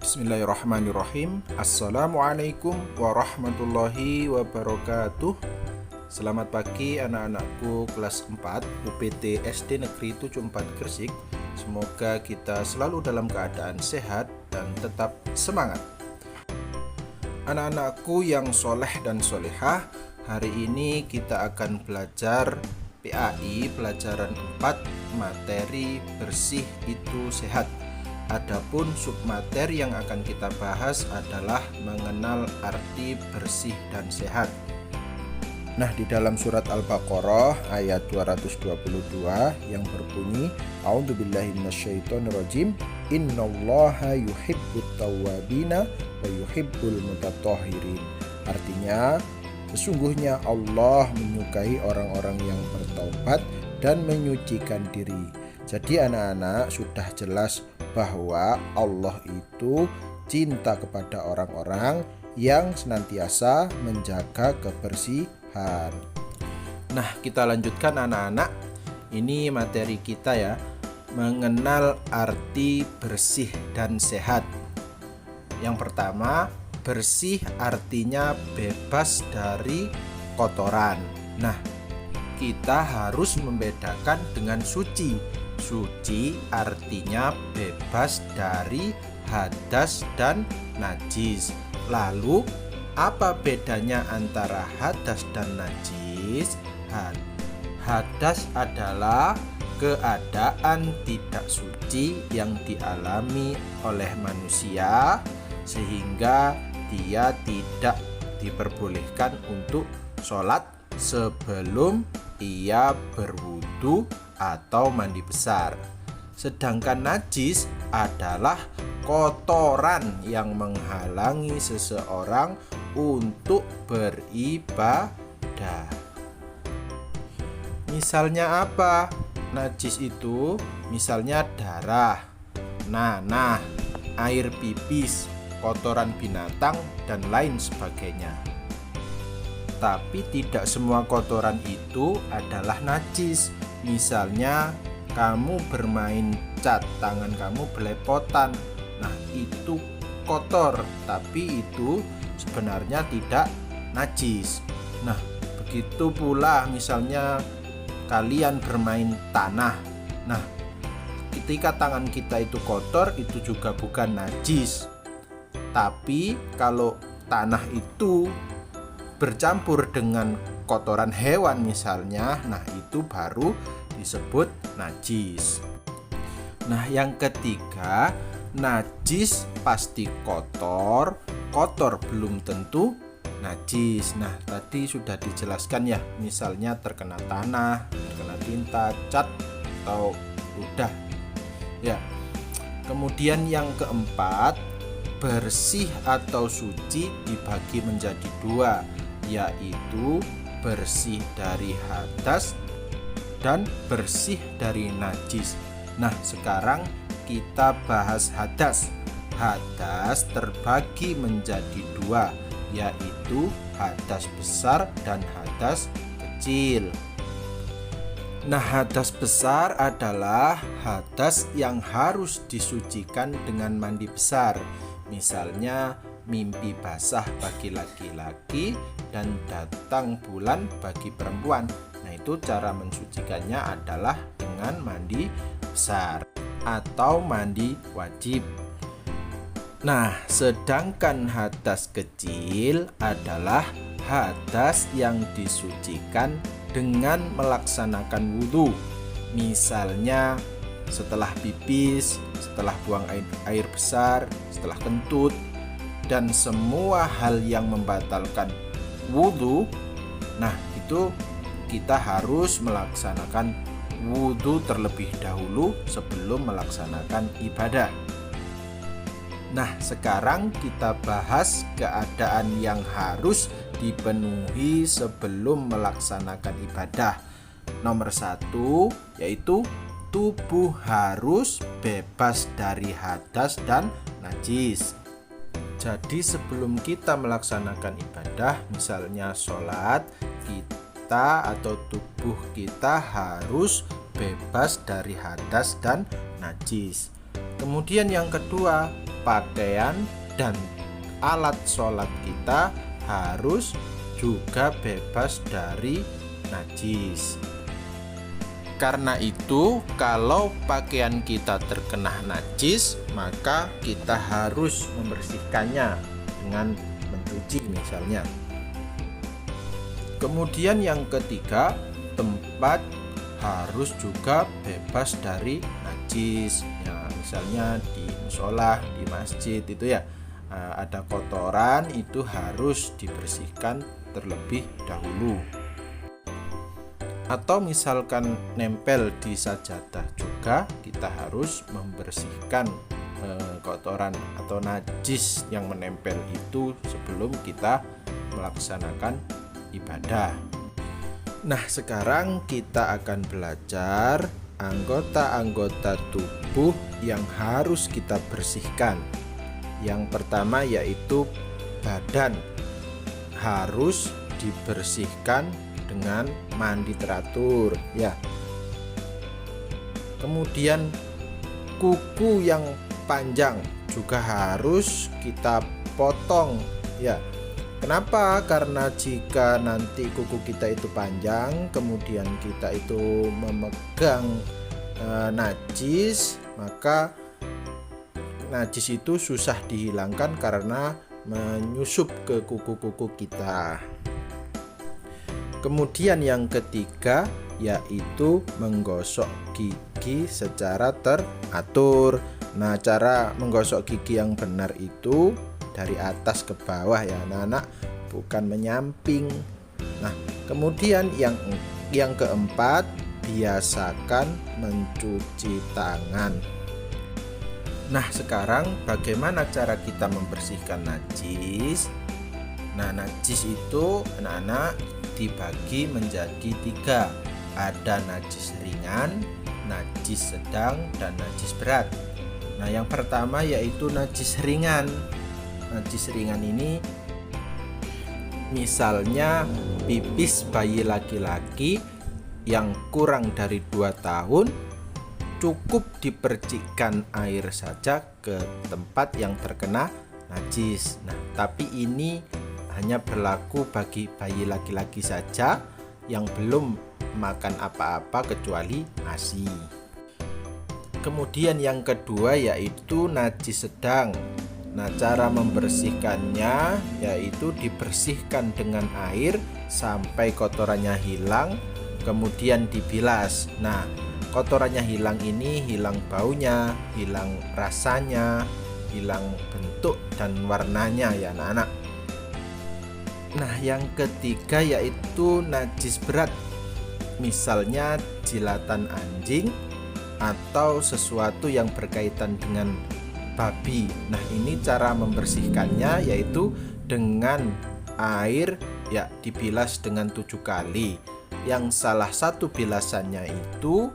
Bismillahirrahmanirrahim. Assalamualaikum warahmatullahi wabarakatuh. Selamat pagi anak-anakku kelas 4 UPT SD Negeri 74 Gresik. Semoga kita selalu dalam keadaan sehat dan tetap semangat. Anak-anakku yang soleh dan solehah, hari ini kita akan belajar PAI pelajaran 4 materi bersih itu sehat. Adapun submateri yang akan kita bahas adalah mengenal arti bersih dan sehat. Nah, di dalam surat Al-Baqarah ayat 222 yang berbunyi A'udzubillahi minasyaitonirrajim, Innallaha yuhibbut tawwabina wa yuhibbul mutatahhirin. Artinya, sesungguhnya Allah menyukai orang-orang yang bertaubat dan menyucikan diri. Jadi anak-anak sudah jelas bahwa Allah itu cinta kepada orang-orang yang senantiasa menjaga kebersihan. Nah, kita lanjutkan anak-anak. Ini materi kita ya, mengenal arti bersih dan sehat. Yang pertama, bersih artinya bebas dari kotoran. Nah, kita harus membedakan dengan suci. Suci artinya bebas dari hadas dan najis. Lalu, apa bedanya antara hadas dan najis? Hadas adalah keadaan tidak suci yang dialami oleh manusia sehingga dia tidak diperbolehkan untuk sholat sebelum ia berwudu atau mandi besar. Sedangkan najis adalah kotoran yang menghalangi seseorang untuk beribadah. Misalnya apa? Najis itu misalnya darah, nanah, air pipis, kotoran binatang, dan lain sebagainya. Tapi tidak semua kotoran itu adalah najis. Misalnya kamu bermain cat, tangan kamu belepotan. Nah, itu kotor, tapi itu sebenarnya tidak najis. Nah, begitu pula misalnya kalian bermain tanah. Nah, ketika tangan kita itu kotor, itu juga bukan najis. Tapi kalau tanah itu bercampur dengan kotoran hewan misalnya, nah itu baru disebut najis. Nah, yang ketiga, najis pasti kotor, kotor belum tentu najis. Nah, tadi sudah dijelaskan ya, misalnya terkena tanah, terkena tinta, cat, atau ludah. Ya. Kemudian yang keempat, bersih atau suci dibagi menjadi dua, yaitu bersih dari hadas dan bersih dari najis. Nah, sekarang kita bahas hadas. Hadas terbagi menjadi dua, yaitu hadas besar dan hadas kecil. Nah, hadas besar adalah hadas yang harus disucikan dengan mandi besar. Misalnya mimpi basah bagi laki-laki dan datang bulan bagi perempuan. Nah, itu cara mensucikannya adalah dengan mandi besar atau mandi wajib. Nah, sedangkan hadas kecil adalah hadas yang disucikan dengan melaksanakan wudhu. Misalnya setelah pipis, setelah buang air besar, setelah kentut, dan semua hal yang membatalkan wudhu. Nah, itu kita harus melaksanakan wudhu terlebih dahulu sebelum melaksanakan ibadah. Nah, sekarang kita bahas keadaan yang harus dipenuhi sebelum melaksanakan ibadah. Nomor 1 yaitu tubuh harus bebas dari hadas dan najis. Jadi sebelum kita melaksanakan ibadah, misalnya sholat, kita atau tubuh kita harus bebas dari hadas dan najis. Kemudian yang kedua, pakaian dan alat sholat kita harus juga bebas dari najis. Karena itu, kalau pakaian kita terkena najis, maka kita harus membersihkannya dengan mencuci misalnya. Kemudian yang ketiga, tempat harus juga bebas dari najis. Ya, misalnya di musola, di masjid itu ya, ada kotoran itu harus dibersihkan terlebih dahulu. Atau misalkan nempel di sajadah juga, kita harus membersihkan kotoran atau najis yang menempel itu sebelum kita melaksanakan ibadah. Nah, sekarang kita akan belajar anggota-anggota tubuh yang harus kita bersihkan. Yang pertama yaitu badan, harus dibersihkan dengan mandi teratur ya. Kemudian kuku yang panjang juga harus kita potong ya. Kenapa? Karena jika nanti kuku kita itu panjang, kemudian kita itu memegang najis, maka najis itu susah dihilangkan karena menyusup ke kuku-kuku kita. Kemudian yang ketiga yaitu menggosok gigi secara teratur. Nah, cara menggosok gigi yang benar itu dari atas ke bawah ya anak-anak, bukan menyamping. Nah, kemudian yang keempat, biasakan mencuci tangan. Nah, sekarang bagaimana cara kita membersihkan najis? Nah, najis itu anak-anak dibagi menjadi 3. Ada najis ringan, najis sedang, dan najis berat. Nah, yang pertama yaitu najis ringan. Najis ringan ini misalnya pipis bayi laki-laki yang kurang dari 2 tahun, cukup dipercikkan air saja ke tempat yang terkena najis. Nah, tapi ini hanya berlaku bagi bayi laki-laki saja yang belum makan apa-apa kecuali ASI. Kemudian yang kedua yaitu najis sedang. Nah, cara membersihkannya yaitu dibersihkan dengan air sampai kotorannya hilang, kemudian dibilas. Nah, kotorannya hilang ini hilang baunya, hilang rasanya, hilang bentuk dan warnanya ya anak-anak. Nah, yang ketiga yaitu najis berat. Misalnya jilatan anjing atau sesuatu yang berkaitan dengan babi. Nah, ini cara membersihkannya yaitu dengan air ya, dibilas dengan 7 kali. Yang salah satu bilasannya itu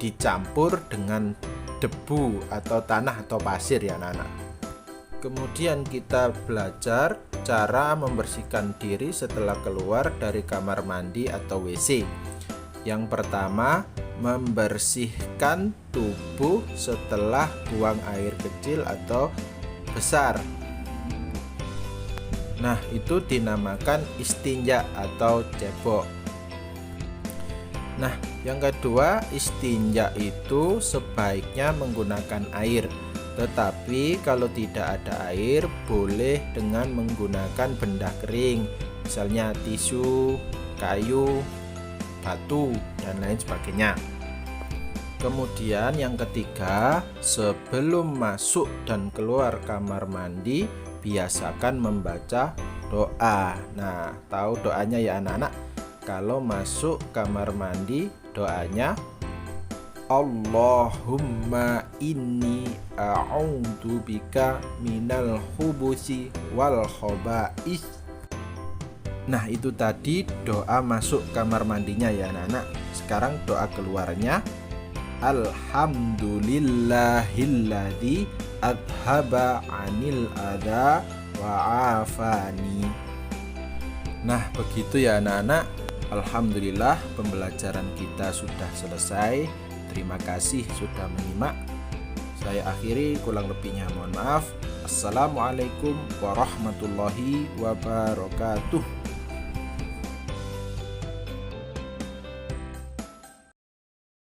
dicampur dengan debu atau tanah atau pasir ya anak-anak. Kemudian kita belajar cara membersihkan diri setelah keluar dari kamar mandi atau WC. Yang pertama, membersihkan tubuh setelah buang air kecil atau besar. Nah, itu dinamakan istinja atau cebok. Nah, yang kedua, istinja itu sebaiknya menggunakan air. Tetapi kalau tidak ada air, boleh dengan menggunakan benda kering, misalnya tisu, kayu, batu, dan lain sebagainya. Kemudian yang ketiga, sebelum masuk dan keluar kamar mandi, biasakan membaca doa. Nah, tahu doanya ya anak-anak? Kalau masuk kamar mandi, doanya Allahumma inni a'udzubika minal khubusi wal khaba'is. Nah, itu tadi doa masuk kamar mandinya ya anak-anak. Sekarang doa keluarnya, Alhamdulillahilladzi adhaba 'anil adha wa afani. Nah, begitu ya anak-anak. Alhamdulillah, pembelajaran kita sudah selesai. Terima kasih sudah menyimak. Saya Saya akhiri, kurang lebihnya mohon maaf. Assalamualaikum warahmatullahi wabarakatuh.